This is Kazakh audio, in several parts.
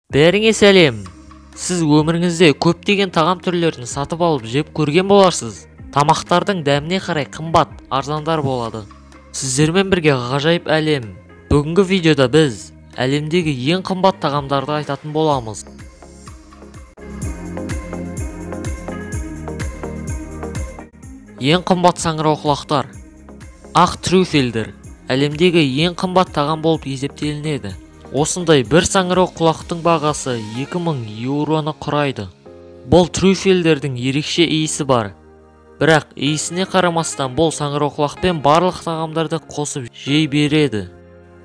Бәріңе сәлем. Сіз өміріңізде көптеген тағам түрлерін сатып алып жеп көрген боларсыз. Тамақтардың дәміне қарай қымбат, арзандар болады. Сіздермен бірге ғажайып әлем. Бүгінгі видеода біз әлемдегі ең қымбат тағамдарды айтатын боламыз. Ең қымбат саңырауқұлақтар. Ақ трюфельдер әлемдегі ең қымбат тағам болып есептелінеді. Осындай бір саңырауқұлақтың бағасы 2000 еуроны құрайды. Бұл трюфельдердің ерекше иісі бар. Бірақ иісіне қарамастан бұл саңырауқұлақпен барлық тағамдарды қосып жей береді.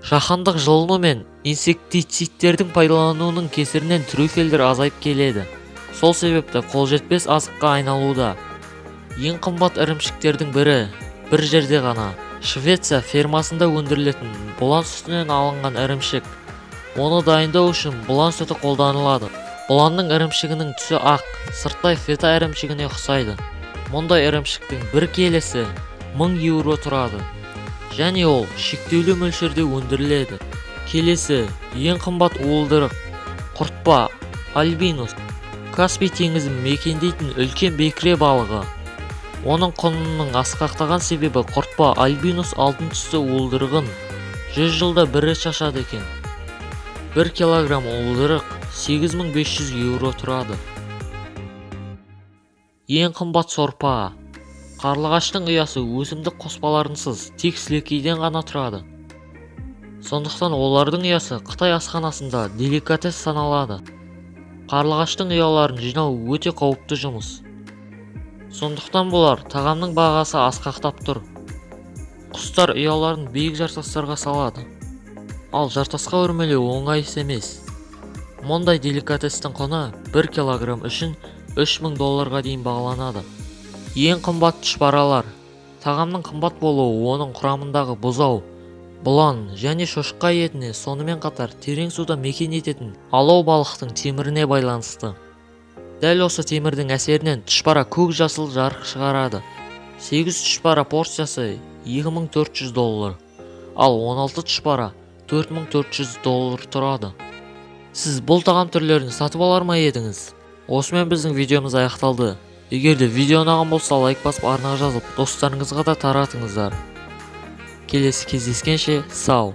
Жаһандық жылыну мен инсектицидтердің пайдалануының кесірінен трюфельдер азайып келеді. Сол себепті қолжетпес азыққа айналуда. Ең қымбат ірімшіктердің бірі бір жерде ғана. Швеция фермасында өндірілетін бұлан сүтінен алынған ірімшік. Оны дайындау үшін бұлан сүті қолданылады. Бұланның ірімшігінің түсі ақ, сырттай фета ірімшігіне ұқсайды. Мұндай ірімшіктің бір келісі 1000 еуро тұрады. Және ол шектеулі мөлшерде өндіріледі. Келесі ең қымбат уылдырық. Құртпа альбинус. Каспий теңізін мекендейтін үлкен бекіре балығы. Оның құнының асқақтаған себебі құртпа альбинус алтын түсті уылдырығын 100 жылда бір рет шашады екен. 1 килограмм уылдырық 8500 еуро тұрады. Ең қымбат сорпа. Қарлығаштың ұясы өсімдік қоспаларынсыз тек сілекейден ғана тұрады. Сондықтан олардың ұясы Қытай асханасында деликатес саналады. Қарлығаштың ұяларын жинау өте қауіпті жұмыс. Сондықтан бұлар тағамның бағасы асқақтап тұр. Құстар ұяларын биік жартастарға салады. Ал жартасқа өрмелеу оңай іс емес. Мұндай деликатестің құны 1 килограмм үшін 3000 долларға дейін бағаланады. Ең қымбат тұшпаралар. Тағамның қымбат болуы оның құрамындағы бұзау, бұлан және шошқа етіне, сонымен қатар терең суда мекен ететін алау балықтың теміріне байланысты. Дәл осы темірдің әсерінен тұшпара көк жасыл жарық шығарады. 8 тұшпара порциясы 2400 доллар, ал 16 тұшпара 4400 доллар тұрады. Сіз бұл тағам түрлерін сатып алар ма едіңіз? Осымен біздің видеомыз аяқталды. Егер де видео ұнаған болса, лайк басып, арнаға жазып, достарыңызға да таратыңыздар. Келесі кездескенше сау.